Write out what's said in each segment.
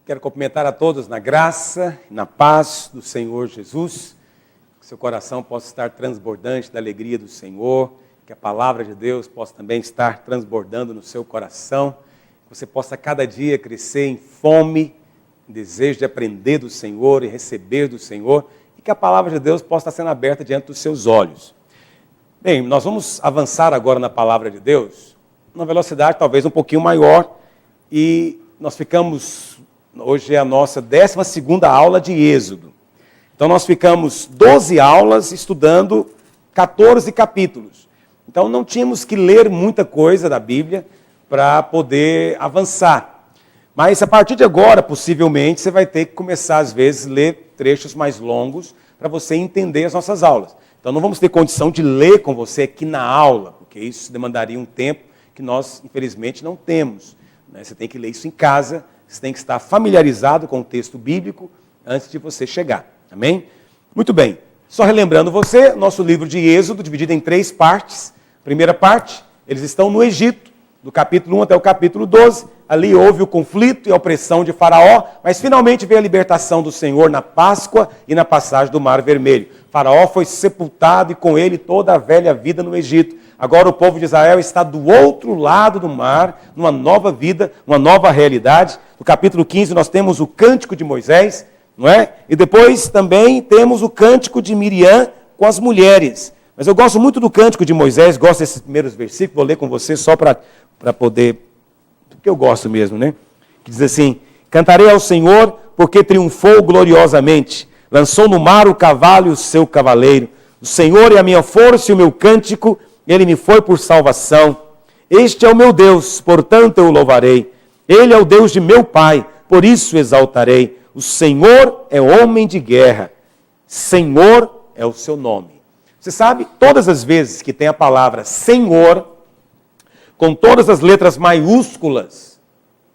Quero cumprimentar a todos na graça e na paz do Senhor Jesus. Que seu coração possa estar transbordante da alegria do Senhor. Que a palavra de Deus possa também estar transbordando no seu coração. Que você possa cada dia crescer em fome, em desejo de aprender do Senhor e receber do Senhor. E que a palavra de Deus possa estar sendo aberta diante dos seus olhos. Bem, nós vamos avançar agora na palavra de Deus, numa velocidade talvez um pouquinho maior. E nós ficamos... Hoje é a nossa 12ª aula de Êxodo. Então nós ficamos 12 aulas estudando 14 capítulos. Então não tínhamos que ler muita coisa da Bíblia para poder avançar. Mas a partir de agora, possivelmente, você vai ter que começar às vezes a ler trechos mais longos para você entender as nossas aulas. Então não vamos ter condição de ler com você aqui na aula, porque isso demandaria um tempo que nós, infelizmente, não temos. Você tem que ler isso em casa. Você tem que estar familiarizado com o texto bíblico antes de você chegar. Amém? Muito bem. Só relembrando você, nosso livro de Êxodo, dividido em 3 partes. Primeira parte, eles estão no Egito, do capítulo 1 até o capítulo 12. Ali houve o conflito e a opressão de Faraó, mas finalmente veio a libertação do Senhor na Páscoa e na passagem do Mar Vermelho. Faraó foi sepultado e com ele toda a velha vida no Egito. Agora o povo de Israel está do outro lado do mar, numa nova vida, uma nova realidade. No capítulo 15 nós temos o Cântico de Moisés, não é? E depois também temos o Cântico de Miriam com as mulheres. Mas eu gosto muito do Cântico de Moisés, gosto desses primeiros versículos, vou ler com você só para poder... Porque eu gosto mesmo, né? Que diz assim: cantarei ao Senhor porque triunfou gloriosamente, lançou no mar o cavalo e o seu cavaleiro. O Senhor é a minha força e o meu cântico, Ele me foi por salvação. Este é o meu Deus, portanto eu o louvarei. Ele é o Deus de meu pai, por isso o exaltarei. O Senhor é homem de guerra. Senhor é o seu nome. Você sabe, todas as vezes que tem a palavra Senhor, com todas as letras maiúsculas,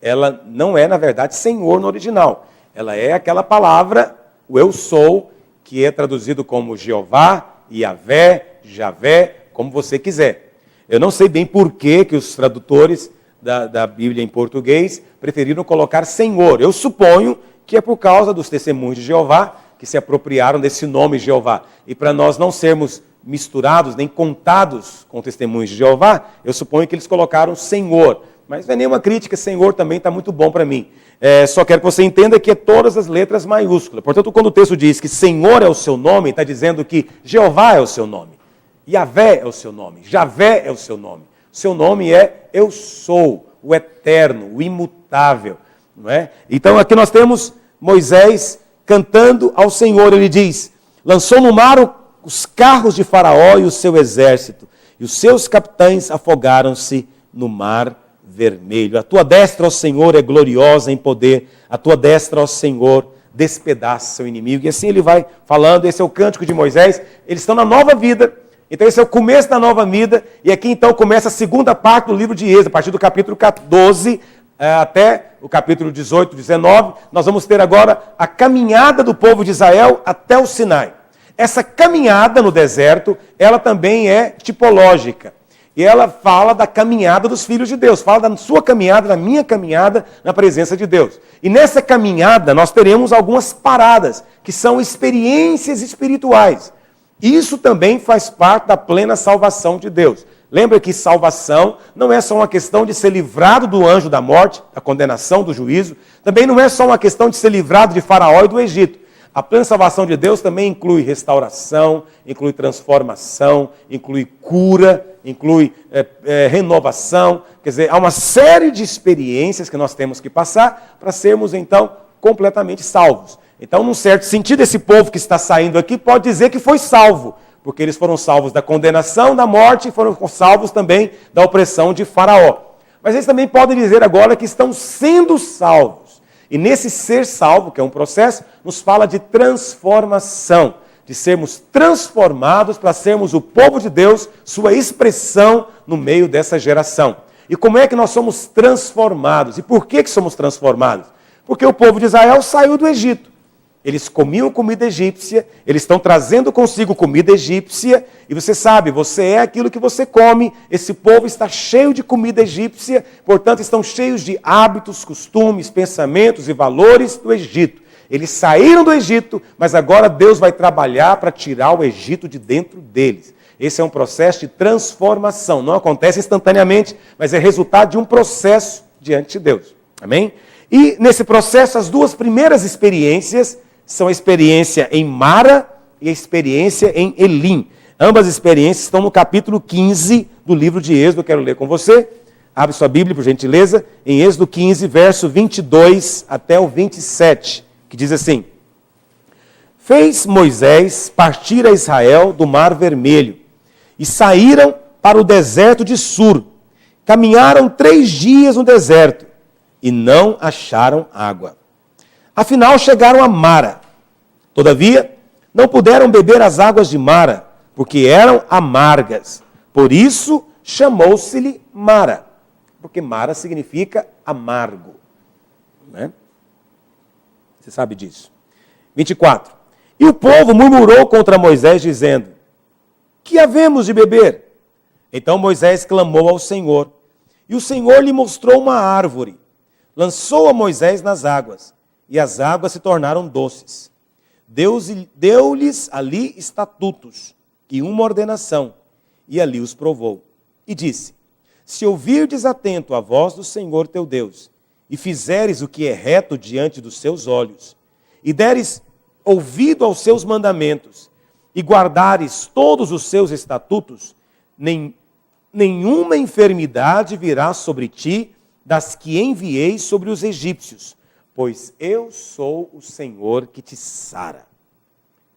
ela não é, na verdade, Senhor no original. Ela é aquela palavra, o eu sou, que é traduzido como Jeová, Yahvé, Javé, como você quiser. Eu não sei bem por que os tradutores da Bíblia em português preferiram colocar Senhor. Eu suponho que é por causa dos testemunhos de Jeová que se apropriaram desse nome Jeová. E para nós não sermos misturados, nem contados com testemunhos de Jeová, eu suponho que eles colocaram Senhor. Mas não é nenhuma crítica, Senhor também está muito bom para mim. Só quero que você entenda que é todas as letras maiúsculas. Portanto, quando o texto diz que Senhor é o seu nome, está dizendo que Jeová é o seu nome. Yahvé é o seu nome, Javé é o seu nome. O seu nome é Eu Sou, o eterno, o imutável. Não é? Então aqui nós temos Moisés cantando ao Senhor. Ele diz: lançou no mar os carros de Faraó e o seu exército, e os seus capitães afogaram-se no mar vermelho. A tua destra, ó Senhor, é gloriosa em poder. A tua destra, ó Senhor, despedaça seu inimigo. E assim ele vai falando. Esse é o cântico de Moisés. Eles estão na nova vida. Então esse é o começo da nova vida, e aqui então começa a segunda parte do livro de Êxodo, a partir do capítulo 12 até o capítulo 18, 19, nós vamos ter agora a caminhada do povo de Israel até o Sinai. Essa caminhada no deserto, ela também é tipológica, e ela fala da caminhada dos filhos de Deus, fala da sua caminhada, da minha caminhada na presença de Deus. E nessa caminhada nós teremos algumas paradas, que são experiências espirituais. Isso também faz parte da plena salvação de Deus. Lembra que salvação não é só uma questão de ser livrado do anjo da morte, da condenação, do juízo. Também não é só uma questão de ser livrado de Faraó e do Egito. A plena salvação de Deus também inclui restauração, inclui transformação, inclui cura, inclui renovação. Quer dizer, há uma série de experiências que nós temos que passar para sermos, então, completamente salvos. Então, num certo sentido, esse povo que está saindo aqui pode dizer que foi salvo, porque eles foram salvos da condenação, da morte, e foram salvos também da opressão de Faraó. Mas eles também podem dizer agora que estão sendo salvos. E nesse ser salvo, que é um processo, nos fala de transformação, de sermos transformados para sermos o povo de Deus, sua expressão no meio dessa geração. E como é que nós somos transformados? E por que somos transformados? Porque o povo de Israel saiu do Egito. Eles comiam comida egípcia, eles estão trazendo consigo comida egípcia, e você sabe, você é aquilo que você come, esse povo está cheio de comida egípcia, portanto estão cheios de hábitos, costumes, pensamentos e valores do Egito. Eles saíram do Egito, mas agora Deus vai trabalhar para tirar o Egito de dentro deles. Esse é um processo de transformação, não acontece instantaneamente, mas é resultado de um processo diante de Deus. Amém? E nesse processo, as duas primeiras experiências são a experiência em Mara e a experiência em Elim. Ambas experiências estão no capítulo 15 do livro de Êxodo. Eu quero ler com você. Abre sua Bíblia, por gentileza, em Êxodo 15, verso 22 até o 27, que diz assim: Fez Moisés partir a Israel do Mar Vermelho, e saíram para o deserto de Sur. Caminharam 3 dias no deserto, e não acharam água. Afinal, chegaram a Mara. Todavia, não puderam beber as águas de Mara, porque eram amargas. Por isso, chamou-se-lhe Mara, porque Mara significa amargo. Né? Você sabe disso. 24. E o povo murmurou contra Moisés, dizendo: Que havemos de beber? Então Moisés clamou ao Senhor, e o Senhor lhe mostrou uma árvore. Lançou a Moisés nas águas, e as águas se tornaram doces. Deus deu-lhes ali estatutos e uma ordenação, e ali os provou. E disse: Se ouvirdes atento a voz do Senhor teu Deus, e fizeres o que é reto diante dos seus olhos, e deres ouvido aos seus mandamentos, e guardares todos os seus estatutos, nenhuma enfermidade virá sobre ti das que enviei sobre os egípcios, pois eu sou o Senhor que te sara.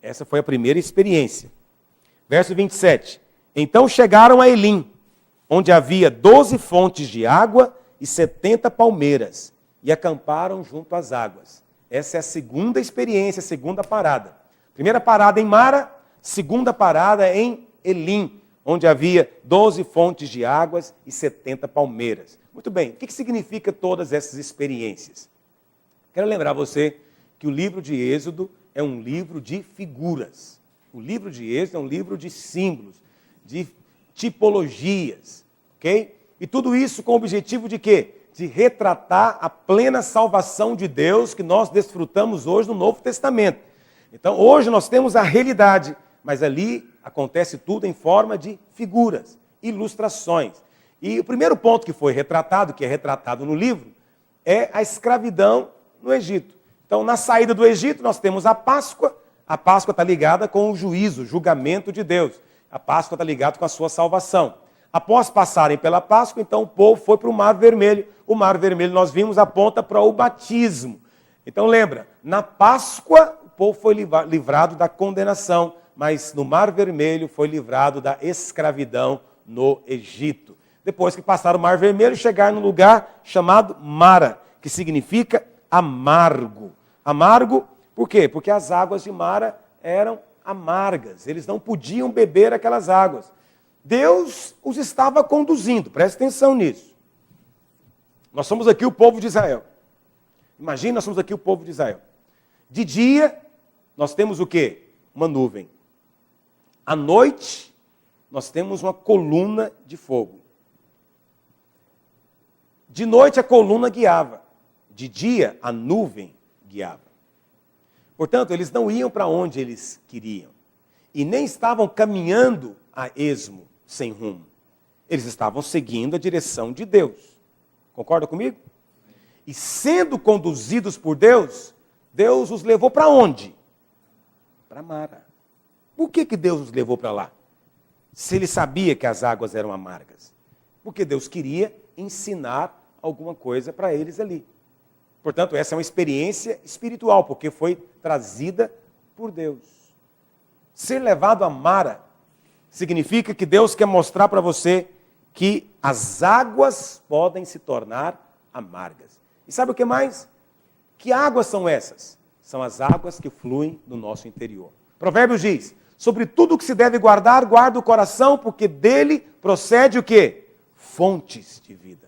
Essa foi a primeira experiência. Verso 27. Então chegaram a Elim, onde havia 12 fontes de água e 70 palmeiras, e acamparam junto às águas. Essa é a segunda experiência, a segunda parada. Primeira parada em Mara, segunda parada em Elim, onde havia 12 fontes de águas e 70 palmeiras. Muito bem, o que significa todas essas experiências? Quero lembrar você que o livro de Êxodo é um livro de figuras. O livro de Êxodo é um livro de símbolos, de tipologias, ok? E tudo isso com o objetivo de quê? De retratar a plena salvação de Deus que nós desfrutamos hoje no Novo Testamento. Então, hoje nós temos a realidade, mas ali acontece tudo em forma de figuras, ilustrações. E o primeiro ponto que foi retratado, que é retratado no livro, é a escravidão no Egito. Então, na saída do Egito, nós temos a Páscoa. A Páscoa está ligada com o juízo, o julgamento de Deus. A Páscoa está ligada com a sua salvação. Após passarem pela Páscoa, então o povo foi para o Mar Vermelho. O Mar Vermelho, nós vimos, aponta para o batismo. Então, lembra, na Páscoa, o povo foi livrado da condenação, mas no Mar Vermelho foi livrado da escravidão no Egito. Depois que passaram o Mar Vermelho, chegaram num lugar chamado Mara, que significa amargo. Amargo, por quê? Porque as águas de Mara eram amargas. Eles não podiam beber aquelas águas. Deus os estava conduzindo, presta atenção nisso. Nós somos aqui o povo de Israel. Imagina, nós somos aqui o povo de Israel. De dia, nós temos o quê? Uma nuvem. À noite, nós temos uma coluna de fogo. De noite, a coluna guiava. De dia, a nuvem guiava. Portanto, eles não iam para onde eles queriam. E nem estavam caminhando a esmo, sem rumo. Eles estavam seguindo a direção de Deus. Concorda comigo? E sendo conduzidos por Deus, Deus os levou para onde? Para Mara. Por que Deus os levou para lá? Se ele sabia que as águas eram amargas. Porque Deus queria ensinar alguma coisa para eles ali. Portanto, essa é uma experiência espiritual, porque foi trazida por Deus. Ser levado a Mara significa que Deus quer mostrar para você que as águas podem se tornar amargas. E sabe o que mais? Que águas são essas? São as águas que fluem no nosso interior. Provérbios diz: sobre tudo que se deve guardar, guarda o coração, porque dele procede o quê? Fontes de vida.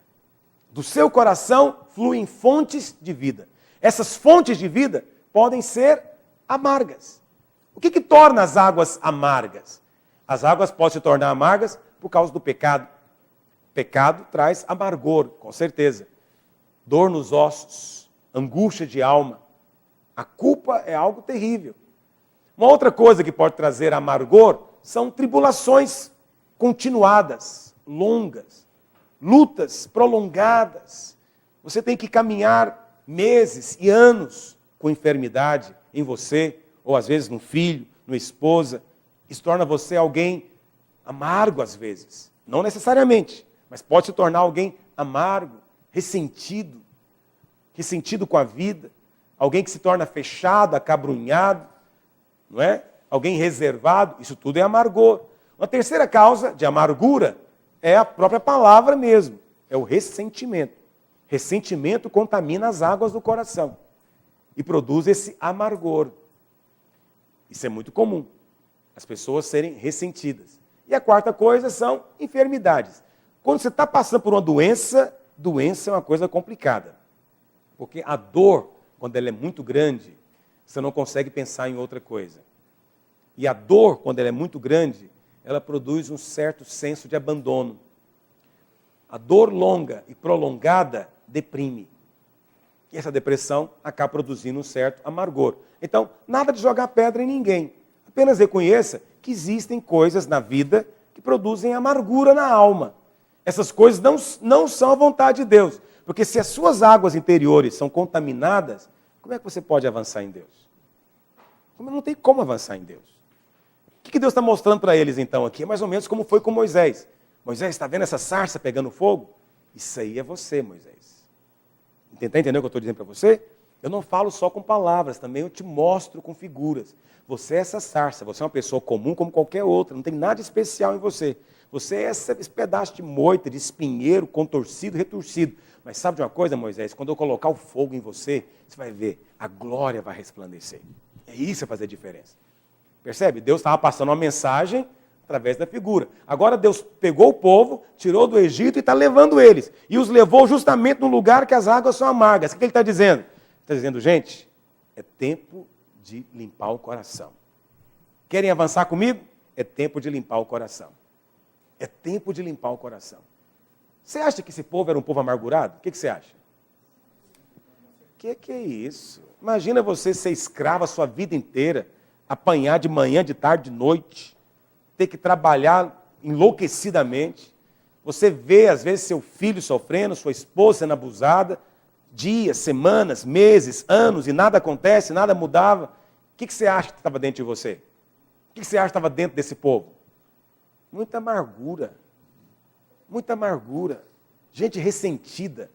Do seu coração fluem fontes de vida. Essas fontes de vida podem ser amargas. O que torna as águas amargas? As águas podem se tornar amargas por causa do pecado. Pecado traz amargor, com certeza. Dor nos ossos, angústia de alma. A culpa é algo terrível. Uma outra coisa que pode trazer amargor são tribulações continuadas, longas, lutas prolongadas. Você tem que caminhar meses e anos com enfermidade em você, ou às vezes no filho, na esposa. Isso torna você alguém amargo às vezes. Não necessariamente, mas pode se tornar alguém amargo, ressentido com a vida. Alguém que se torna fechado, acabrunhado, não é? Alguém reservado. Isso tudo é amargor. Uma terceira causa de amargura é a própria palavra mesmo. É o ressentimento. Ressentimento contamina as águas do coração e produz esse amargor. Isso é muito comum, as pessoas serem ressentidas. E a quarta coisa são enfermidades. Quando você está passando por uma doença é uma coisa complicada. Porque a dor, quando ela é muito grande, você não consegue pensar em outra coisa. E a dor, quando ela é muito grande, ela produz um certo senso de abandono. A dor longa e prolongada deprime. E essa depressão acaba produzindo um certo amargor. Então, nada de jogar pedra em ninguém. Apenas reconheça que existem coisas na vida que produzem amargura na alma. Essas coisas não são a vontade de Deus. Porque se as suas águas interiores são contaminadas, como é que você pode avançar em Deus? Não tem como avançar em Deus. O que Deus está mostrando para eles então aqui? É mais ou menos como foi com Moisés. Moisés, está vendo essa sarça pegando fogo? Isso aí é você, Moisés. Está entendendo o que eu estou dizendo para você? Eu não falo só com palavras, também eu te mostro com figuras. Você é essa sarça, você é uma pessoa comum como qualquer outra, não tem nada especial em você. Você é esse pedaço de moita, de espinheiro, contorcido, retorcido. Mas sabe de uma coisa, Moisés? Quando eu colocar o fogo em você, você vai ver, a glória vai resplandecer. É isso que vai fazer diferença. Percebe? Deus estava passando uma mensagem através da figura. Agora Deus pegou o povo, tirou do Egito e está levando eles. E os levou justamente no lugar que as águas são amargas. O que ele está dizendo? Está dizendo, gente, é tempo de limpar o coração. Querem avançar comigo? É tempo de limpar o coração. É tempo de limpar o coração. Você acha que esse povo era um povo amargurado? O que você acha? Que é isso? Imagina você ser escravo a sua vida inteira, apanhar de manhã, de tarde, de noite, ter que trabalhar enlouquecidamente. Você vê, às vezes, seu filho sofrendo, sua esposa sendo abusada, dias, semanas, meses, anos, e nada acontece, nada mudava. O que você acha que estava dentro de você? O que você acha que estava dentro desse povo? Muita amargura. Muita amargura. Gente ressentida.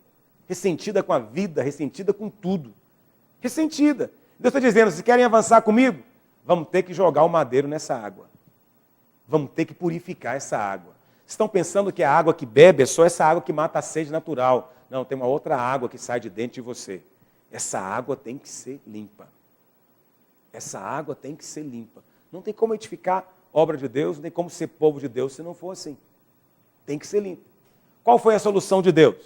Ressentida com a vida, ressentida com tudo. Ressentida. Deus está dizendo, se querem avançar comigo, vamos ter que jogar o madeiro nessa água. Vamos ter que purificar essa água. Estão pensando que a água que bebe é só essa água que mata a sede natural. Não, tem uma outra água que sai de dentro de você. Essa água tem que ser limpa. Essa água tem que ser limpa. Não tem como edificar obra de Deus, nem como ser povo de Deus se não for assim. Tem que ser limpo. Qual foi a solução de Deus?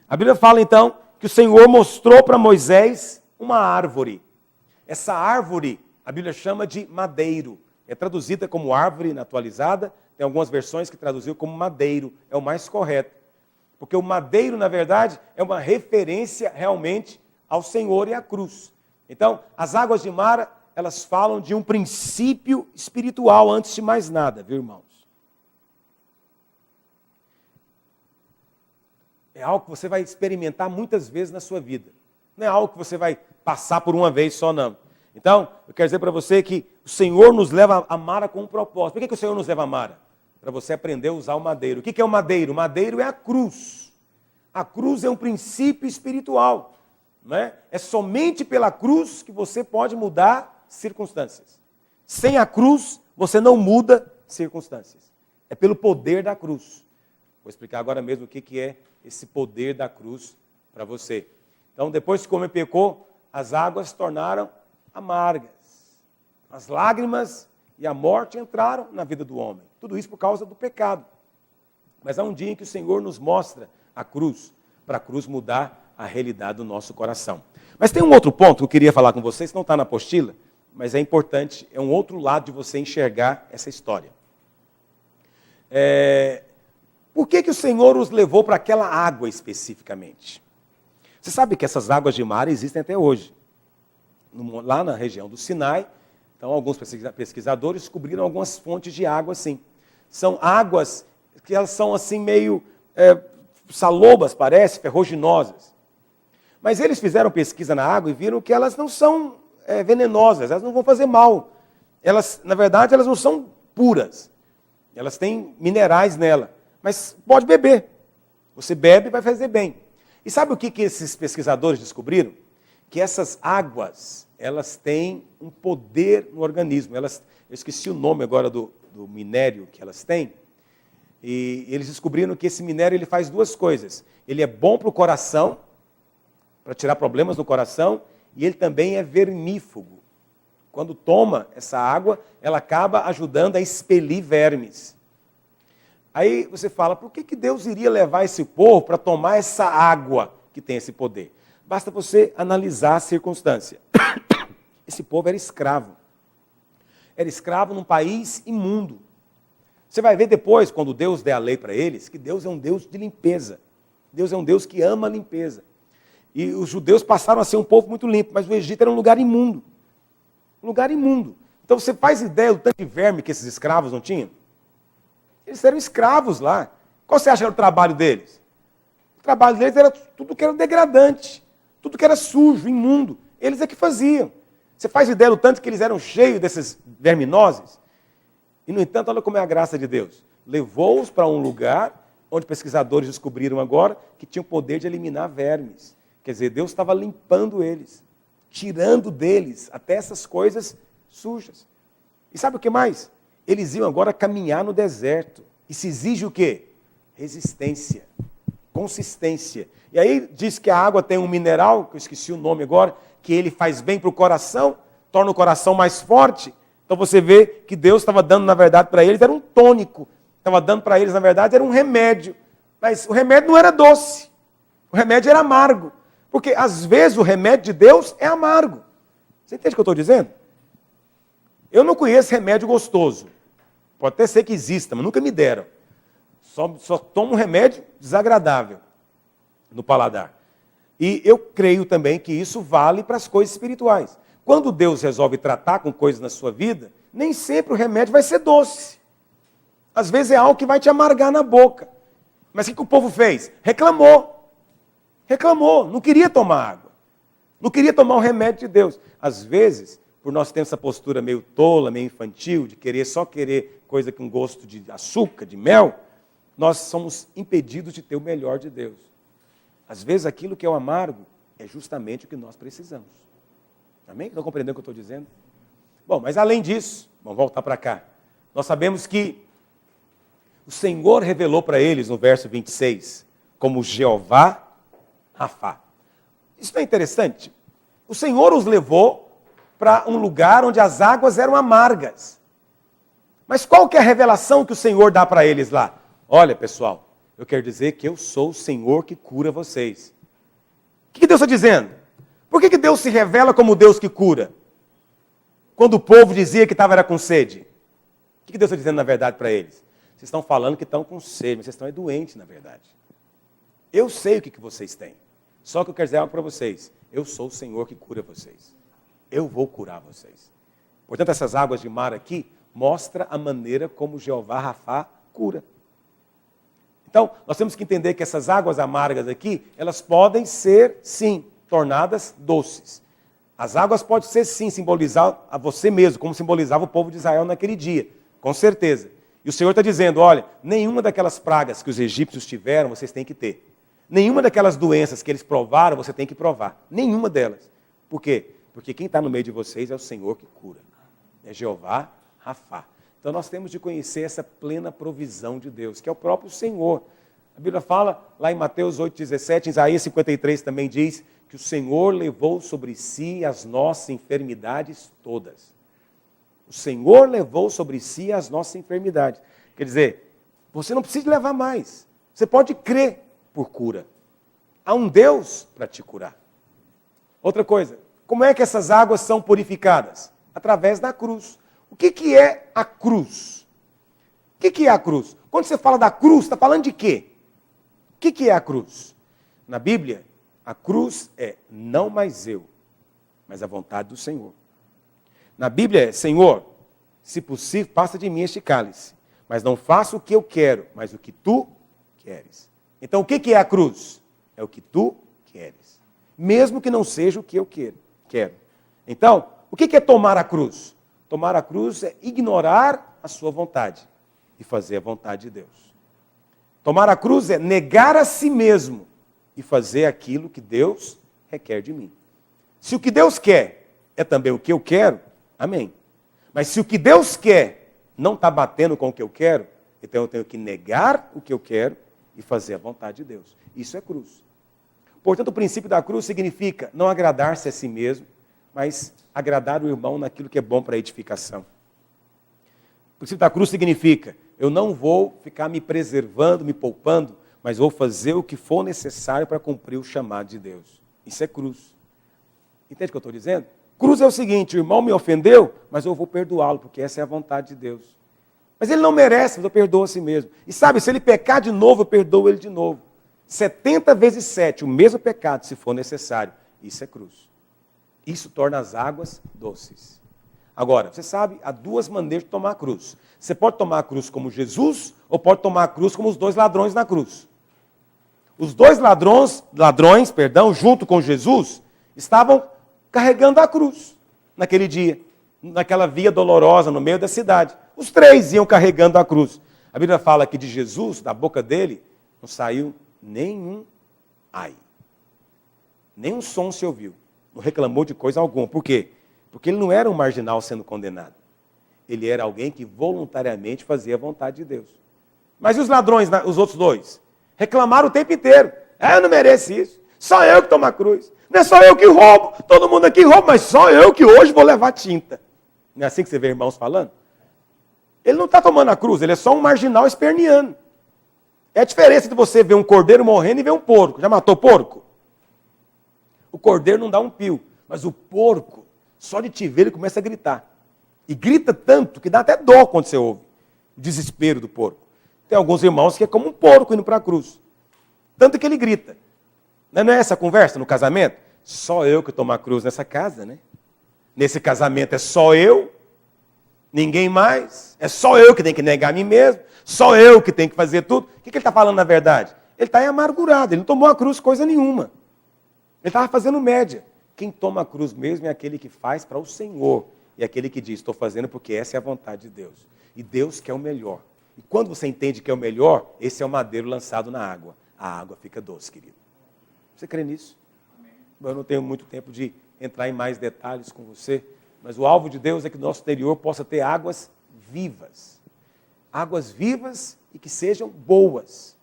A Bíblia fala então que o Senhor mostrou para Moisés uma árvore. Essa árvore, a Bíblia chama de madeiro. É traduzida como árvore na atualizada. Tem algumas versões que traduziu como madeiro. É o mais correto. Porque o madeiro, na verdade, é uma referência realmente ao Senhor e à cruz. Então, as águas de Mara, elas falam de um princípio espiritual antes de mais nada, viu, irmãos? É algo que você vai experimentar muitas vezes na sua vida. Não é algo que você vai passar por uma vez só, não. Então, eu quero dizer para você que o Senhor nos leva a Mara com um propósito. Por que o Senhor nos leva a Mara? Para você aprender a usar o madeiro. O que é o madeiro? O madeiro é a cruz. A cruz é um princípio espiritual. Não é? É somente pela cruz que você pode mudar circunstâncias. Sem a cruz, você não muda circunstâncias. É pelo poder da cruz. Vou explicar agora mesmo o que é esse poder da cruz para você. Então, depois que o homem pecou, as águas se tornaram amargas. As lágrimas e a morte entraram na vida do homem. Tudo isso por causa do pecado. Mas há um dia em que o Senhor nos mostra a cruz, para a cruz mudar a realidade do nosso coração. Mas tem um outro ponto que eu queria falar com vocês, não está na apostila, mas é importante, é um outro lado de você enxergar essa história. Por que o Senhor os levou para aquela água especificamente? Você sabe que essas águas de mar existem até hoje. Lá na região do Sinai, então alguns pesquisadores descobriram algumas fontes de água assim. São águas que elas são assim meio salobas, parece, ferruginosas. Mas eles fizeram pesquisa na água e viram que elas não são venenosas, elas não vão fazer mal. Elas, na verdade, elas não são puras. Elas têm minerais nela, mas pode beber. Você bebe e vai fazer bem. E sabe o que esses pesquisadores descobriram? Que essas águas, elas têm um poder no organismo. Eu esqueci o nome agora do minério que elas têm. E eles descobriram que esse minério ele faz duas coisas. Ele é bom para o coração, para tirar problemas no coração, e ele também é vermífugo. Quando toma essa água, ela acaba ajudando a expelir vermes. Aí você fala, por que Deus iria levar esse povo para tomar essa água que tem esse poder? Basta você analisar a circunstância. Esse povo era escravo. Era escravo num país imundo. Você vai ver depois, quando Deus der a lei para eles, que Deus é um Deus de limpeza. Deus é um Deus que ama a limpeza. E os judeus passaram a ser um povo muito limpo, mas o Egito era um lugar imundo. Um lugar imundo. Então você faz ideia do tanto de verme que esses escravos não tinham? Eles eram escravos lá. Qual você acha que era o trabalho deles? O trabalho deles era tudo que era degradante, tudo que era sujo, imundo. Eles é que faziam. Você faz ideia do tanto que eles eram cheios desses verminoses? E, no entanto, olha como é a graça de Deus. Levou-os para um lugar onde pesquisadores descobriram agora que tinha o poder de eliminar vermes. Quer dizer, Deus estava limpando eles, tirando deles até essas coisas sujas. E sabe o que mais? Eles iam agora caminhar no deserto. E se exige o quê? Resistência, consistência. E aí diz que a água tem um mineral, que eu esqueci o nome agora, que ele faz bem para o coração, torna o coração mais forte. Então você vê que Deus estava dando, na verdade, para eles, era um tônico. Estava dando para eles, na verdade, era um remédio. Mas o remédio não era doce. O remédio era amargo. Porque, às vezes, o remédio de Deus é amargo. Você entende o que eu estou dizendo? Eu não conheço remédio gostoso. Pode até ser que exista, mas nunca me deram. Só tomo um remédio desagradável no paladar. E eu creio também que isso vale para as coisas espirituais. Quando Deus resolve tratar com coisas na sua vida, nem sempre o remédio vai ser doce. Às vezes é algo que vai te amargar na boca. Mas o que o povo fez? Reclamou. Reclamou, não queria tomar água. Não queria tomar o remédio de Deus. Às vezes, por nós termos essa postura meio tola, meio infantil, de só querer coisa com gosto de açúcar, de mel, nós somos impedidos de ter o melhor de Deus. Às vezes aquilo que é o amargo é justamente o que nós precisamos. Amém? Estão compreendendo o que eu estou dizendo? Bom, mas além disso, vamos voltar para cá. Nós sabemos que o Senhor revelou para eles, no verso 26, como Jeová Rafá. Isso não é interessante? O Senhor os levou para um lugar onde as águas eram amargas. Mas qual que é a revelação que o Senhor dá para eles lá? Olha, pessoal, eu quero dizer que eu sou o Senhor que cura vocês. O que Deus está dizendo? Por que Deus se revela como Deus que cura? Quando o povo dizia que estava com sede. O que Deus está dizendo na verdade para eles? Vocês estão falando que estão com sede, mas vocês estão doentes na verdade. Eu sei o que vocês têm. Só que eu quero dizer algo para vocês. Eu sou o Senhor que cura vocês. Eu vou curar vocês. Portanto, essas águas de mar aqui mostram a maneira como Jeová Rafá cura. Então, nós temos que entender que essas águas amargas aqui, elas podem ser, sim, tornadas doces. As águas podem ser, sim, simbolizar a você mesmo, como simbolizava o povo de Israel naquele dia, com certeza. E o Senhor está dizendo, olha, nenhuma daquelas pragas que os egípcios tiveram, vocês têm que ter. Nenhuma daquelas doenças que eles provaram, você tem que provar. Nenhuma delas. Por quê? Porque quem está no meio de vocês é o Senhor que cura. É Jeová Rafá. Então nós temos de conhecer essa plena provisão de Deus, que é o próprio Senhor. A Bíblia fala, lá em Mateus 8,17, em Isaías 53 também diz, que o Senhor levou sobre si as nossas enfermidades todas. O Senhor levou sobre si as nossas enfermidades. Quer dizer, você não precisa levar mais. Você pode crer por cura. Há um Deus para te curar. Outra coisa, como é que essas águas são purificadas? através da cruz. O que é a cruz? O que é a cruz? Quando você fala da cruz, está falando de quê? O que é a cruz? Na Bíblia, a cruz é não mais eu, mas a vontade do Senhor. Na Bíblia é, Senhor, se possível, passa de mim este cálice, mas não faça o que eu quero, mas o que tu queres. Então, o que é a cruz? É o que tu queres, mesmo que não seja o que eu quero. Então, o que é tomar a cruz? Tomar a cruz é ignorar a sua vontade e fazer a vontade de Deus. Tomar a cruz é negar a si mesmo e fazer aquilo que Deus requer de mim. Se o que Deus quer é também o que eu quero, amém. Mas se o que Deus quer não está batendo com o que eu quero, então eu tenho que negar o que eu quero e fazer a vontade de Deus. Isso é cruz. Portanto, o princípio da cruz significa não agradar-se a si mesmo, mas agradar o irmão naquilo que é bom para a edificação. O princípio da cruz significa, eu não vou ficar me preservando, me poupando, mas vou fazer o que for necessário para cumprir o chamado de Deus. Isso é cruz. Entende o que eu estou dizendo? Cruz é o seguinte, o irmão me ofendeu, mas eu vou perdoá-lo, porque essa é a vontade de Deus. Mas ele não merece, mas eu perdoo a si mesmo. E sabe, se ele pecar de novo, eu perdoo ele de novo. 70 vezes 7, o mesmo pecado, se for necessário. Isso é cruz. Isso torna as águas doces. Agora, você sabe, há duas maneiras de tomar a cruz. Você pode tomar a cruz como Jesus, ou pode tomar a cruz como os dois ladrões na cruz. Os dois ladrões, junto com Jesus, estavam carregando a cruz naquele dia, naquela via dolorosa no meio da cidade. Os três iam carregando a cruz. A Bíblia fala que de Jesus, da boca dele, não saiu nenhum ai. Nenhum som se ouviu. Não reclamou de coisa alguma. Por quê? Porque ele não era um marginal sendo condenado. Ele era alguém que voluntariamente fazia a vontade de Deus. Mas e os ladrões, os outros dois? Reclamaram o tempo inteiro. Eu não mereço isso. Só eu que tomo a cruz. Não é só eu que roubo. Todo mundo aqui rouba, mas só eu que hoje vou levar tinta. Não é assim que você vê irmãos falando? Ele não está tomando a cruz, ele é só um marginal esperneando. É a diferença de você ver um cordeiro morrendo e ver um porco. Já matou porco? O cordeiro não dá um pio, mas o porco, só de te ver, ele começa a gritar. E grita tanto que dá até dó quando você ouve o desespero do porco. Tem alguns irmãos que é como um porco indo para a cruz. Tanto que ele grita. Não é essa a conversa no casamento? Só eu que tomo a cruz nessa casa, né? Nesse casamento é só eu, ninguém mais. É só eu que tenho que negar a mim mesmo. Só eu que tenho que fazer tudo. O que ele está falando na verdade? Ele está amargurado, ele não tomou a cruz coisa nenhuma. Ele estava fazendo média. Quem toma a cruz mesmo é aquele que faz para o Senhor. E aquele que diz, estou fazendo porque essa é a vontade de Deus. E Deus quer o melhor. E quando você entende que é o melhor, esse é o madeiro lançado na água. A água fica doce, querido. Você crê nisso? Amém. Eu não tenho muito tempo de entrar em mais detalhes com você, mas o alvo de Deus é que o nosso interior possa ter águas vivas. Águas vivas e que sejam boas,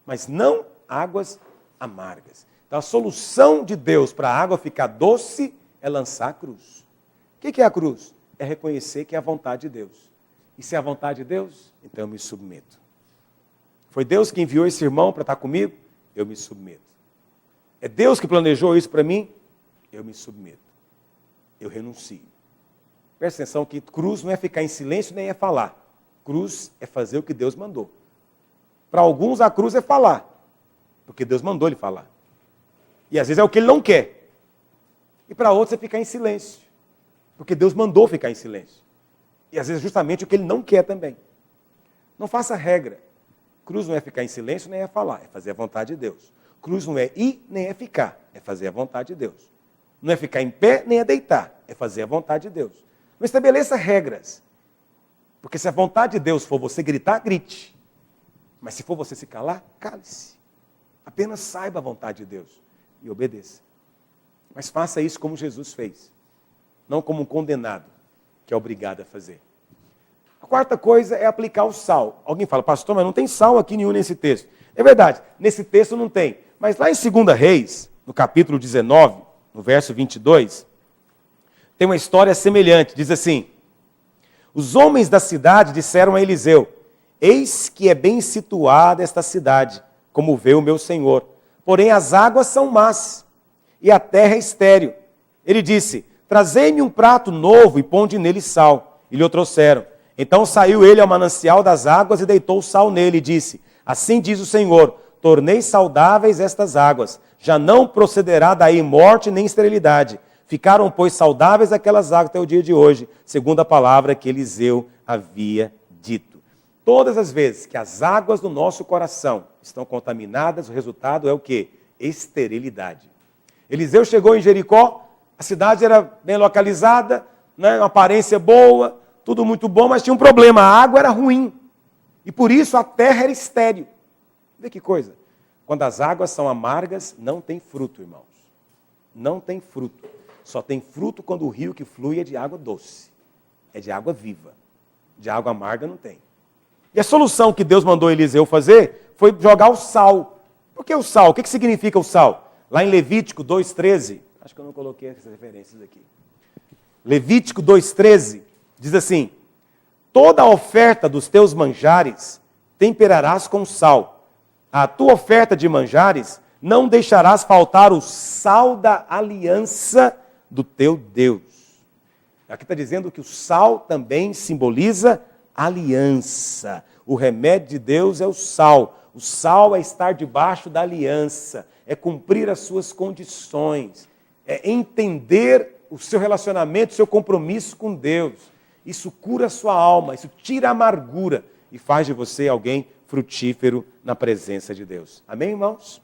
mas não águas amargas. Então a solução de Deus para a água ficar doce é lançar a cruz. O que é a cruz? É reconhecer que é a vontade de Deus. E se é a vontade de Deus, então eu me submeto. Foi Deus que enviou esse irmão para estar comigo? Eu me submeto. É Deus que planejou isso para mim? Eu me submeto. Eu renuncio. Presta atenção que cruz não é ficar em silêncio nem é falar. Cruz é fazer o que Deus mandou. Para alguns a cruz é falar, porque Deus mandou ele falar. E às vezes é o que ele não quer. E para outros é ficar em silêncio, porque Deus mandou ficar em silêncio. E às vezes justamente o que ele não quer também. Não faça regra. Cruz não é ficar em silêncio nem é falar, é fazer a vontade de Deus. Cruz não é ir nem é ficar, é fazer a vontade de Deus. Não é ficar em pé nem é deitar, é fazer a vontade de Deus. Não estabeleça regras. Porque se a vontade de Deus for você gritar, grite. Mas se for você se calar, cale-se. Apenas saiba a vontade de Deus e obedeça. Mas faça isso como Jesus fez. Não como um condenado que é obrigado a fazer. A quarta coisa é aplicar o sal. Alguém fala, pastor, mas não tem sal aqui nenhum nesse texto. É verdade, nesse texto não tem. Mas lá em 2 Reis, no capítulo 19, no verso 22, tem uma história semelhante. Diz assim, os homens da cidade disseram a Eliseu, eis que é bem situada esta cidade, como vê o meu senhor. Porém as águas são más, e a terra é estéril. Ele disse, trazei-me um prato novo e ponde nele sal. E lhe o trouxeram. Então saiu ele ao manancial das águas e deitou o sal nele e disse, assim diz o Senhor, tornei saudáveis estas águas, já não procederá daí morte nem esterilidade. Ficaram, pois, saudáveis aquelas águas até o dia de hoje, segundo a palavra que Eliseu havia dito. Todas as vezes que as águas do nosso coração estão contaminadas, o resultado é o quê? Esterilidade. Eliseu chegou em Jericó, a cidade era bem localizada, né, uma aparência boa, tudo muito bom, mas tinha um problema, a água era ruim. E por isso a terra era estéril. Vê que coisa. Quando as águas são amargas, não tem fruto, irmãos. Não tem fruto. Só tem fruto quando o rio que flui é de água doce. É de água viva. De água amarga não tem. E a solução que Deus mandou Eliseu fazer foi jogar o sal. Por que o sal? O que significa o sal? Lá em Levítico 2,13, acho que eu não coloquei essas referências aqui. Levítico 2,13 diz assim, toda a oferta dos teus manjares temperarás com sal. A tua oferta de manjares não deixarás faltar o sal da aliança do teu Deus. Aqui está dizendo que o sal também simboliza aliança. O remédio de Deus é o sal. O sal é estar debaixo da aliança, é cumprir as suas condições, é entender o seu relacionamento, o seu compromisso com Deus. Isso cura a sua alma, isso tira a amargura e faz de você alguém frutífero na presença de Deus. Amém, irmãos?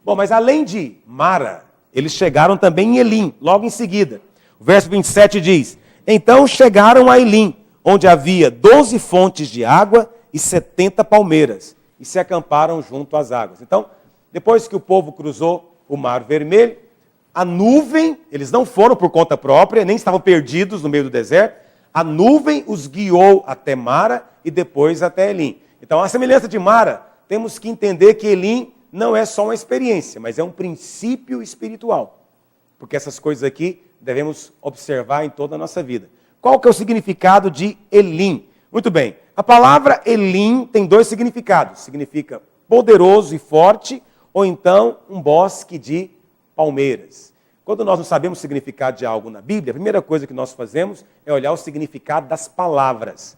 Bom, mas além de Mara, eles chegaram também em Elim, logo em seguida. O verso 27 diz, então chegaram a Elim, onde havia 12 fontes de água e 70 palmeiras, e se acamparam junto às águas. Então, depois que o povo cruzou o Mar Vermelho, a nuvem, eles não foram por conta própria, nem estavam perdidos no meio do deserto, a nuvem os guiou até Mara e depois até Elim. Então, a semelhança de Mara, temos que entender que Elim não é só uma experiência, mas é um princípio espiritual. Porque essas coisas aqui devemos observar em toda a nossa vida. Qual que é o significado de Elim? Muito bem, a palavra Elim tem dois significados. Significa poderoso e forte, ou então um bosque de palmeiras. Quando nós não sabemos o significado de algo na Bíblia, a primeira coisa que nós fazemos é olhar o significado das palavras.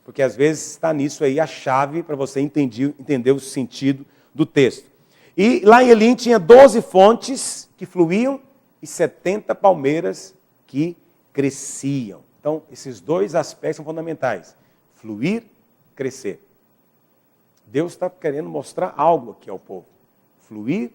Porque às vezes está nisso aí a chave para você entender o sentido do texto. E lá em Elim tinha 12 fontes que fluíam e 70 palmeiras que cresciam. Então, esses dois aspectos são fundamentais. Fluir, crescer. Deus está querendo mostrar algo aqui ao povo. Fluir,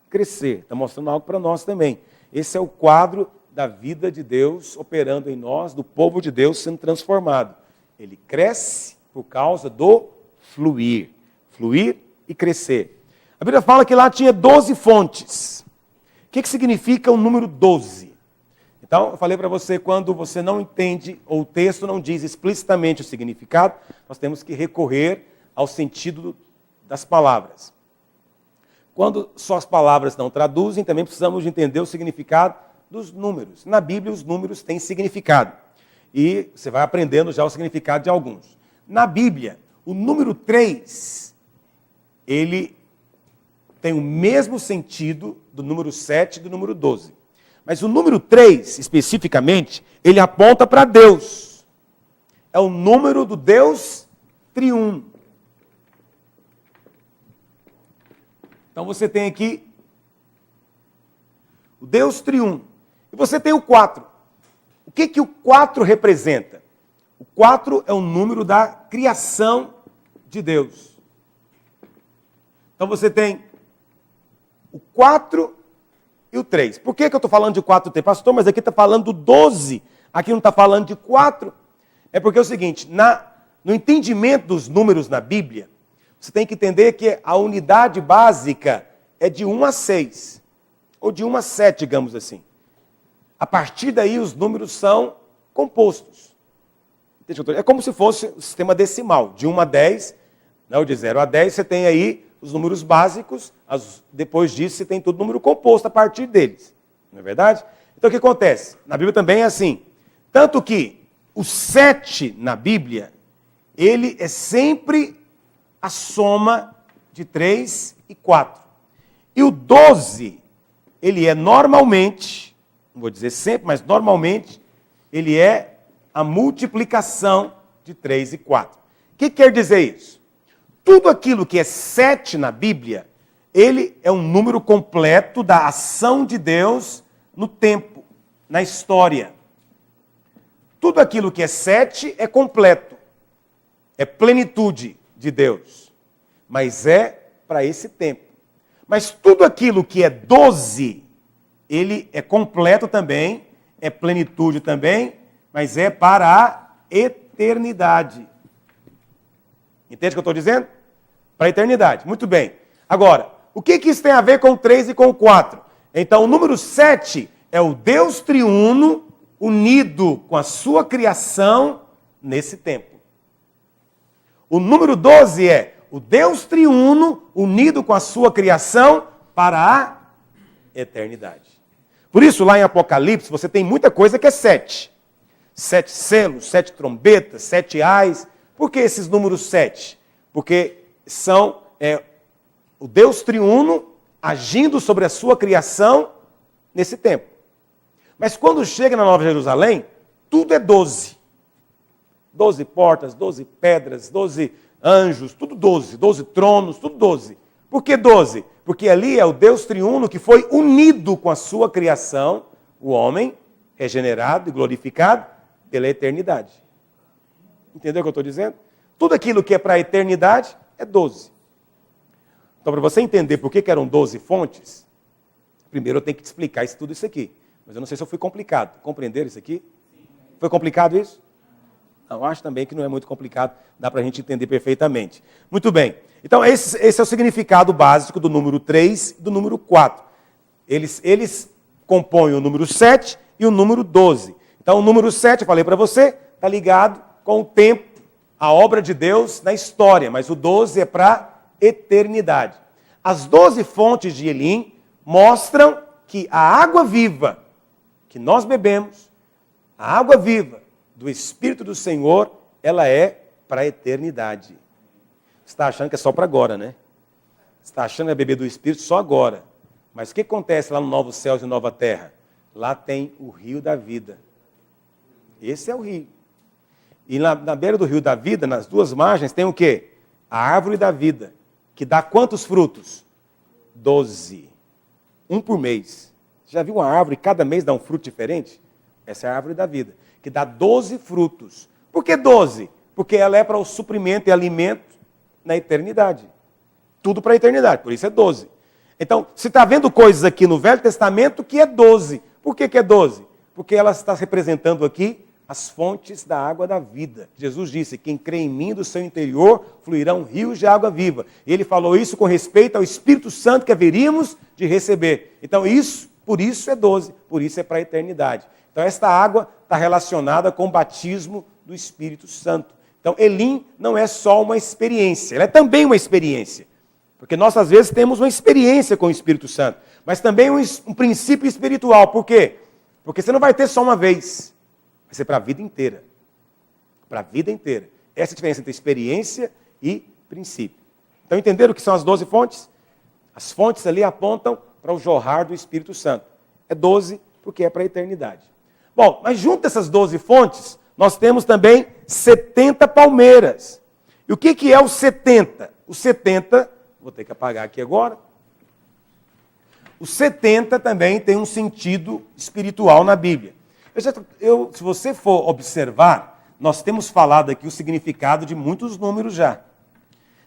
crescer. Está mostrando algo para nós também. Esse é o quadro da vida de Deus operando em nós, do povo de Deus sendo transformado. Ele cresce por causa do fluir. Fluir e crescer. A Bíblia fala que lá tinha 12 fontes. O que significa o número 12? Então, eu falei para você, quando você não entende, ou o texto não diz explicitamente o significado, nós temos que recorrer ao sentido das palavras. Quando só as palavras não traduzem, também precisamos de entender o significado dos números. Na Bíblia, os números têm significado. E você vai aprendendo já o significado de alguns. Na Bíblia, o número 3, ele tem o mesmo sentido do número 7 e do número 12. Mas o número 3, especificamente, ele aponta para Deus. É o número do Deus triuno. Então você tem aqui o Deus triuno. E você tem o 4. O que o 4 representa? O 4 é o número da criação de Deus. Então você tem o 4 e o 3. Por que eu estou falando de 4 e 3? Pastor, mas aqui está falando do 12. Aqui não está falando de 4. É porque é o seguinte, no entendimento dos números na Bíblia, você tem que entender que a unidade básica é de 1 a 6. Ou de 1 a 7, digamos assim. A partir daí os números são compostos. É como se fosse o sistema decimal. De 1 a 10, não, de 0 a 10, você tem aí os números básicos, depois disso você tem todo número composto a partir deles. Não é verdade? Então o que acontece? Na Bíblia também é assim. Tanto que o 7 na Bíblia, ele é sempre a soma de 3 e 4. E o 12, ele é normalmente não vou dizer sempre, mas normalmente, ele é a multiplicação de 3 e 4. O que quer dizer isso? Tudo aquilo que é 7 na Bíblia, ele é um número completo da ação de Deus no tempo, na história. Tudo aquilo que é 7 é completo, é plenitude de Deus, mas é para esse tempo. Mas tudo aquilo que é 12, ele é completo também, é plenitude também, mas é para a eternidade. Entende o que eu estou dizendo? Para a eternidade. Muito bem. Agora, o que isso tem a ver com o 3 e com o 4? Então, o número 7 é o Deus triuno unido com a sua criação nesse tempo. O número 12 é o Deus triuno unido com a sua criação para a eternidade. Por isso, lá em Apocalipse, você tem muita coisa que é 7. 7 selos, 7 trombetas, 7 ais. Por que esses números 7? Porque são o Deus triuno agindo sobre a sua criação nesse tempo. Mas quando chega na Nova Jerusalém, tudo é 12. 12 portas, 12 pedras, 12 anjos, tudo 12. 12 tronos, tudo 12. Por que 12? Porque ali é o Deus triuno que foi unido com a sua criação, o homem, regenerado e glorificado pela eternidade. Entendeu o que eu estou dizendo? Tudo aquilo que é para a eternidade é 12. Então, para você entender por que eram 12 fontes, primeiro eu tenho que te explicar tudo isso aqui. Mas eu não sei se eu fui complicado. Compreenderam isso aqui? Foi complicado isso? Não, eu acho também que não é muito complicado, dá para a gente entender perfeitamente. Muito bem. Então, esse é o significado básico do número 3 e do número 4. Eles compõem o número 7 e o número 12. Então, o número 7, eu falei para você, está ligado com o tempo, a obra de Deus na história, mas o 12 é para a eternidade. As 12 fontes de Elim mostram que a água viva que nós bebemos, a água viva do Espírito do Senhor, ela é para a eternidade. Você está achando que é só para agora, né? Você está achando que é beber do Espírito só agora. Mas o que acontece lá no Novo Céus e Nova Terra? Lá tem o rio da vida. Esse é o rio. E na beira do rio da vida, nas duas margens, tem o quê? A árvore da vida, que dá quantos frutos? 12. Um por mês. Você já viu uma árvore que cada mês dá um fruto diferente? Essa é a árvore da vida, que dá 12 frutos. Por que 12? Porque ela é para o suprimento e alimento na eternidade. Tudo para a eternidade, por isso é 12. Então, se está vendo coisas aqui no Velho Testamento que é 12. Por que é 12? Porque ela está representando aqui as fontes da água da vida. Jesus disse, quem crê em mim, do seu interior, fluirão rios de água viva. E ele falou isso com respeito ao Espírito Santo que haveríamos de receber. Então, por isso é 12, por isso é para a eternidade. Então, esta água está relacionada com o batismo do Espírito Santo. Então, Elim não é só uma experiência, ela é também uma experiência. Porque nós, às vezes, temos uma experiência com o Espírito Santo, mas também um princípio espiritual. Por quê? Porque você não vai ter só uma vez, vai ser para a vida inteira. Para a vida inteira. Essa é a diferença entre experiência e princípio. Então, entenderam o que são as 12 fontes? As fontes ali apontam para o jorrar do Espírito Santo. É 12 porque é para a eternidade. Bom, mas junto dessas 12 fontes, nós temos também 70 palmeiras. E o que é o 70? O 70, vou ter que apagar aqui agora. O 70 também tem um sentido espiritual na Bíblia. Se você for observar, nós temos falado aqui o significado de muitos números já.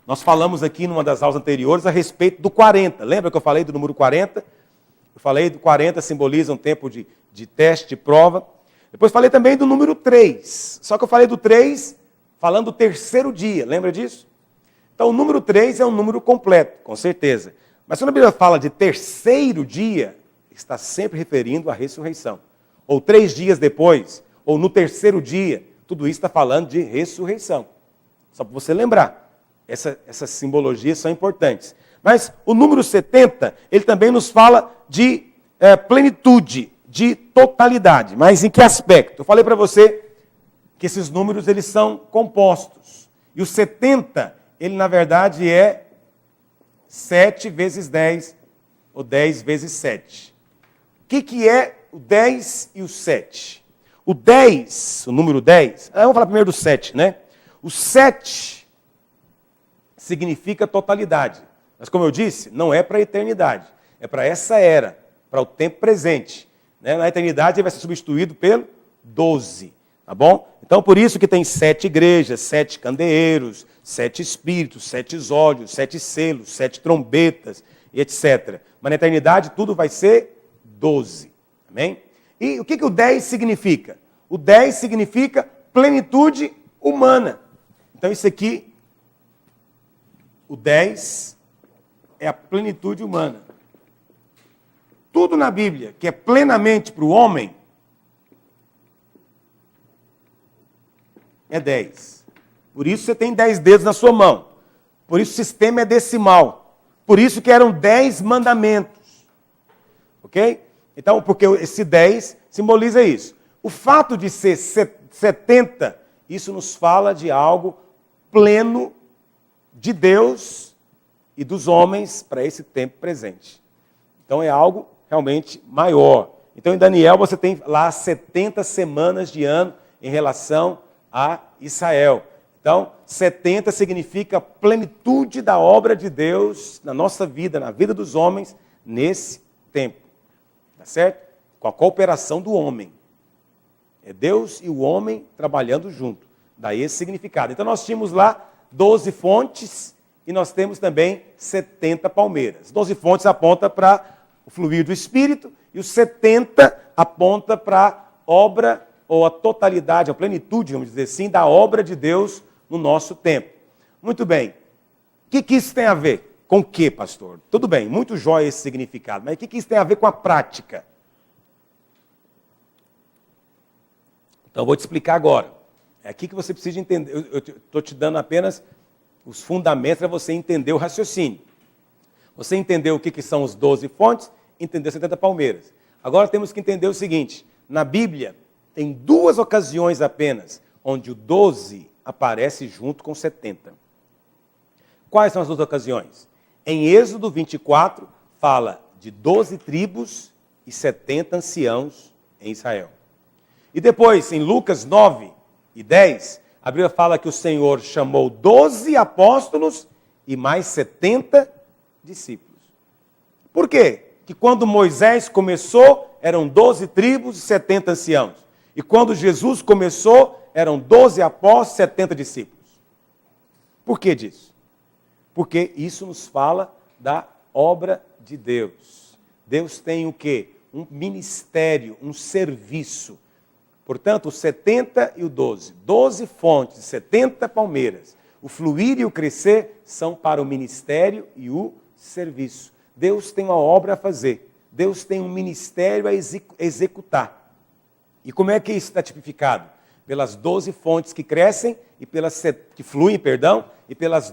Nós falamos aqui numa das aulas anteriores a respeito do 40. Lembra que eu falei do número 40? Eu falei do 40 simboliza um tempo de teste, de prova. Depois falei também do número 3. Só que eu falei do 3 falando do terceiro dia. Lembra disso? Então o número 3 é um número completo, com certeza. Mas quando a Bíblia fala de terceiro dia, está sempre referindo à ressurreição. Ou 3 dias depois, ou no terceiro dia, tudo isso está falando de ressurreição. Só para você lembrar. Essas simbologias são importantes. Mas o número 70, ele também nos fala de plenitude, de totalidade. Mas em que aspecto? Eu falei para você que esses números eles são compostos. E o 70, ele na verdade é 7 vezes 10, ou 10 vezes 7. O que é o 10 e o 7? O 10, o número 10, vamos falar primeiro do 7, né? O 7 significa totalidade. Mas como eu disse, não é para a eternidade. É para essa era, para o tempo presente. Né? Na eternidade ele vai ser substituído pelo 12. Tá bom? Então por isso que tem 7 igrejas, 7 candeeiros, 7 espíritos, 7 olhos, 7 selos, 7 trombetas, e etc. Mas na eternidade tudo vai ser 12. Amém? E o que o 10 significa? O 10 significa plenitude humana. Então isso aqui, o 10 é a plenitude humana. Tudo na Bíblia que é plenamente para o homem é 10. Por isso você tem 10 dedos na sua mão. Por isso o sistema é decimal. Por isso que eram 10 mandamentos. Ok? Então, porque esse 10 simboliza isso. O fato de ser 70, isso nos fala de algo pleno de Deus e dos homens para esse tempo presente. Então é algo realmente maior. Então em Daniel você tem lá 70 semanas de ano em relação a Israel. Então 70 significa plenitude da obra de Deus na nossa vida, na vida dos homens, nesse tempo. Tá certo? Com a cooperação do homem. É Deus e o homem trabalhando junto. Daí esse significado. Então nós tínhamos lá 12 fontes e nós temos também 70 palmeiras. 12 fontes aponta para o fluir do Espírito e os 70 aponta para a obra ou a totalidade, a plenitude, vamos dizer assim, da obra de Deus no nosso tempo. Muito bem. O que isso tem a ver? Com o que, pastor? Tudo bem, muito jóia esse significado, mas o que isso tem a ver com a prática? Então eu vou te explicar agora. É aqui que você precisa entender. Eu estou te dando apenas os fundamentos para você entender o raciocínio. Você entendeu o que são os 12 fontes, entendeu 70 palmeiras. Agora temos que entender o seguinte. Na Bíblia, tem 2 ocasiões apenas, onde o 12 aparece junto com 70. Quais são as 2 ocasiões? Em Êxodo 24, fala de 12 tribos e 70 anciãos em Israel. E depois, em Lucas 9 e 10, a Bíblia fala que o Senhor chamou 12 apóstolos e mais 70 discípulos. Por quê? Que quando Moisés começou, eram 12 tribos e 70 anciãos. E quando Jesus começou, eram 12 apóstolos e 70 discípulos. Por que disso? Porque isso nos fala da obra de Deus. Deus tem o quê? Um ministério, um serviço. Portanto, o 70 e o 12. 12 fontes, 70 palmeiras. O fluir e o crescer são para o ministério e o serviço. Deus tem uma obra a fazer. Deus tem um ministério a executar. E como é que isso está tipificado? Pelas 12 fontes que crescem, e que fluem, e pelas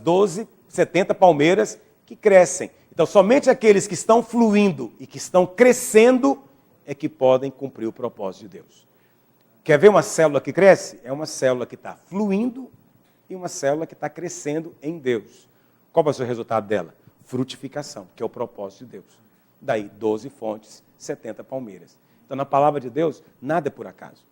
70 palmeiras que crescem. Então, somente aqueles que estão fluindo e que estão crescendo é que podem cumprir o propósito de Deus. Quer ver uma célula que cresce? É uma célula que está fluindo e uma célula que está crescendo em Deus. Qual vai ser o resultado dela? Frutificação, que é o propósito de Deus. Daí, 12 fontes, 70 palmeiras. Então, na palavra de Deus, nada é por acaso.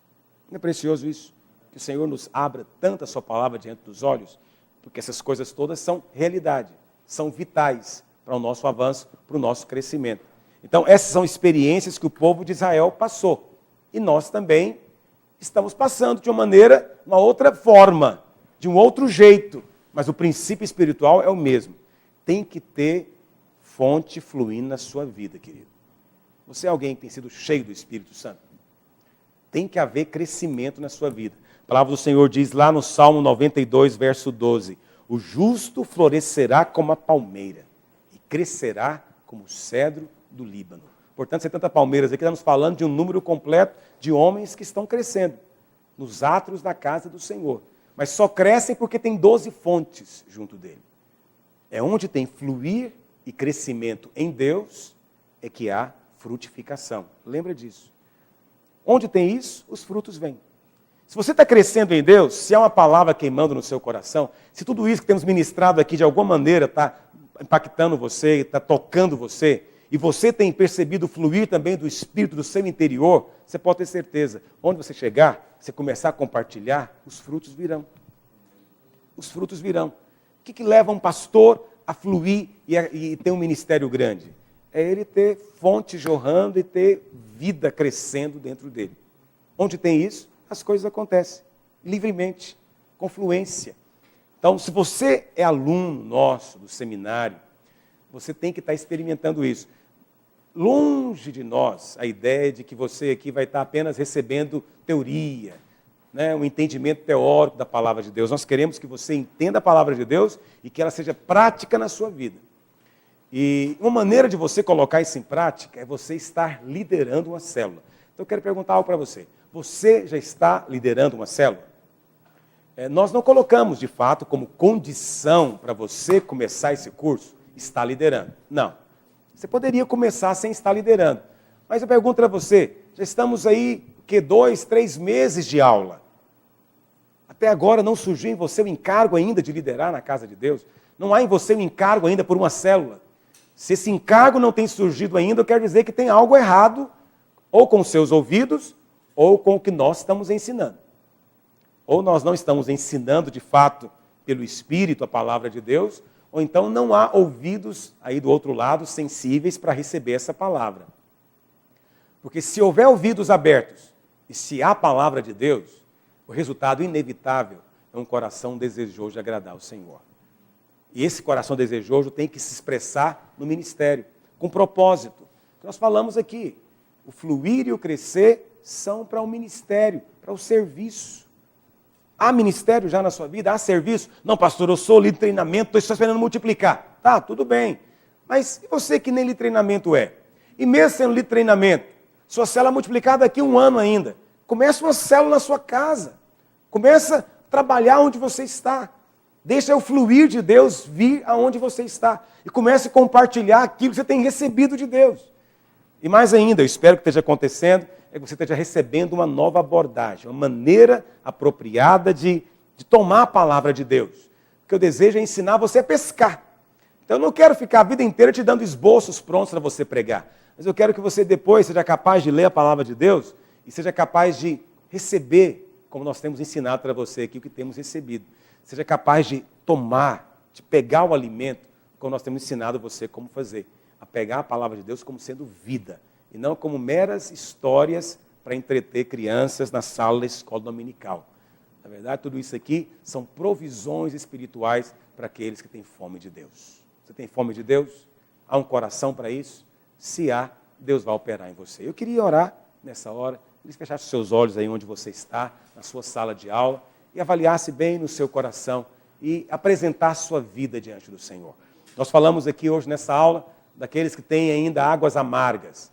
Não é precioso isso? Que o Senhor nos abra tanto a sua palavra diante dos olhos, porque essas coisas todas são realidade, são vitais para o nosso avanço, para o nosso crescimento. Então, essas são experiências que o povo de Israel passou. E nós também estamos passando de uma outra forma, de um outro jeito. Mas o princípio espiritual é o mesmo. Tem que ter fonte fluindo na sua vida, querido. Você é alguém que tem sido cheio do Espírito Santo? Tem que haver crescimento na sua vida. A palavra do Senhor diz lá no Salmo 92, verso 12: o justo florescerá como a palmeira e crescerá como o cedro do Líbano. Portanto, 70 palmeiras aqui, estamos falando de um número completo de homens que estão crescendo nos átrios da casa do Senhor. Mas só crescem porque tem 12 fontes junto dele. É onde tem fluir e crescimento em Deus, é que há frutificação. Lembra disso. Onde tem isso, os frutos vêm. Se você está crescendo em Deus, se há uma palavra queimando no seu coração, se tudo isso que temos ministrado aqui de alguma maneira está impactando você, está tocando você, e você tem percebido o fluir também do Espírito do seu interior, você pode ter certeza, onde você chegar, você começar a compartilhar, os frutos virão. Os frutos virão. O que leva um pastor a fluir e ter um ministério grande? É ele ter fonte jorrando e ter vida crescendo dentro dele. Onde tem isso, as coisas acontecem livremente, com fluência. Então, se você é aluno nosso do seminário, você tem que estar experimentando isso. Longe de nós a ideia de que você aqui vai estar apenas recebendo teoria, né, um entendimento teórico da palavra de Deus. Nós queremos que você entenda a palavra de Deus e que ela seja prática na sua vida. E uma maneira de você colocar isso em prática é você estar liderando uma célula. Então eu quero perguntar algo para você. Você já está liderando uma célula? Nós não colocamos, de fato, como condição para você começar esse curso, estar liderando. Não. Você poderia começar sem estar liderando. Mas eu pergunto para você, já estamos aí, 2, 3 meses de aula. Até agora não surgiu em você o encargo ainda de liderar na casa de Deus? Não há em você o encargo ainda por uma célula? Se esse encargo não tem surgido ainda, eu quero dizer que tem algo errado, ou com os seus ouvidos, ou com o que nós estamos ensinando. Ou nós não estamos ensinando de fato pelo Espírito a palavra de Deus, ou então não há ouvidos aí do outro lado sensíveis para receber essa palavra. Porque se houver ouvidos abertos e se há palavra de Deus, o resultado inevitável é um coração desejoso de agradar o Senhor. E esse coração desejoso tem que se expressar no ministério, com propósito. Nós falamos aqui, o fluir e o crescer são para o ministério, para o serviço. Há ministério já na sua vida? Há serviço? Não, pastor, eu sou líder de treinamento, estou só esperando multiplicar. Tá, tudo bem. Mas e você que nem líder de treinamento é? E mesmo sendo líder de treinamento, sua célula multiplicar daqui a 1 ano ainda. Começa uma célula na sua casa. Começa a trabalhar onde você está. Deixa o fluir de Deus vir aonde você está. E comece a compartilhar aquilo que você tem recebido de Deus. E mais ainda, eu espero que esteja acontecendo, é que você esteja recebendo uma nova abordagem, uma maneira apropriada de tomar a palavra de Deus. O que eu desejo é ensinar você a pescar. Então eu não quero ficar a vida inteira te dando esboços prontos para você pregar. Mas eu quero que você depois seja capaz de ler a palavra de Deus e seja capaz de receber, como nós temos ensinado para você aqui, o que temos recebido. Seja capaz de tomar, de pegar o alimento, como nós temos ensinado você como fazer. A pegar a palavra de Deus como sendo vida. E não como meras histórias para entreter crianças na sala da escola dominical. Na verdade, tudo isso aqui são provisões espirituais para aqueles que têm fome de Deus. Você tem fome de Deus? Há um coração para isso? Se há, Deus vai operar em você. Eu queria orar nessa hora, queria fechar os seus olhos aí onde você está, na sua sala de aula, e avaliasse bem no seu coração e apresentar a sua vida diante do Senhor. Nós falamos aqui hoje nessa aula daqueles que têm ainda águas amargas.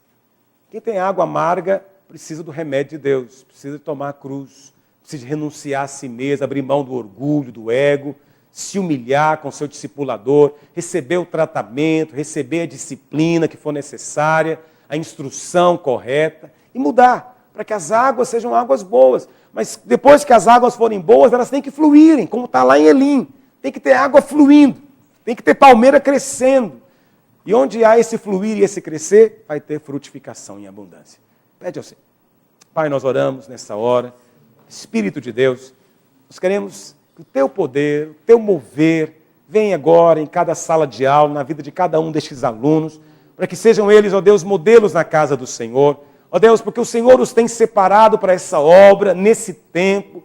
Quem tem água amarga precisa do remédio de Deus, precisa tomar a cruz, precisa renunciar a si mesmo, abrir mão do orgulho, do ego, se humilhar com seu discipulador, receber o tratamento, receber a disciplina que for necessária, a instrução correta e mudar, para que as águas sejam águas boas. Mas depois que as águas forem boas, elas têm que fluírem, como está lá em Elim. Tem que ter água fluindo, tem que ter palmeira crescendo. E onde há esse fluir e esse crescer, vai ter frutificação em abundância. Pede ao Senhor. Pai, nós oramos nessa hora. Espírito de Deus, nós queremos que o Teu poder, o Teu mover, venha agora em cada sala de aula, na vida de cada um destes alunos, para que sejam eles, ó Deus, modelos na casa do Senhor. Ó Deus, porque o Senhor os tem separado para essa obra, nesse tempo.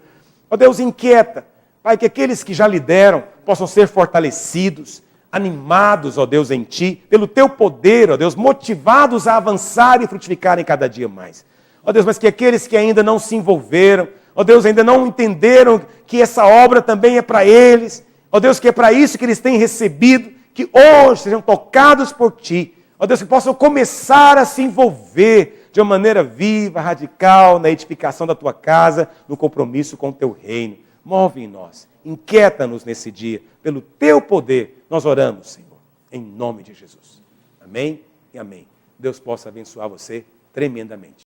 Ó Deus, inquieta, Pai, que aqueles que já lideram possam ser fortalecidos, animados, ó Deus, em Ti, pelo Teu poder, ó Deus, motivados a avançar e frutificarem cada dia mais. Ó Deus, mas que aqueles que ainda não se envolveram, ó Deus, ainda não entenderam que essa obra também é para eles, ó Deus, que é para isso que eles têm recebido, que hoje sejam tocados por Ti, ó Deus, que possam começar a se envolver de uma maneira viva, radical, na edificação da Tua casa, no compromisso com o Teu reino. Move em nós, inquieta-nos nesse dia, pelo Teu poder, nós oramos, Senhor, em nome de Jesus. Amém e amém. Deus possa abençoar você tremendamente.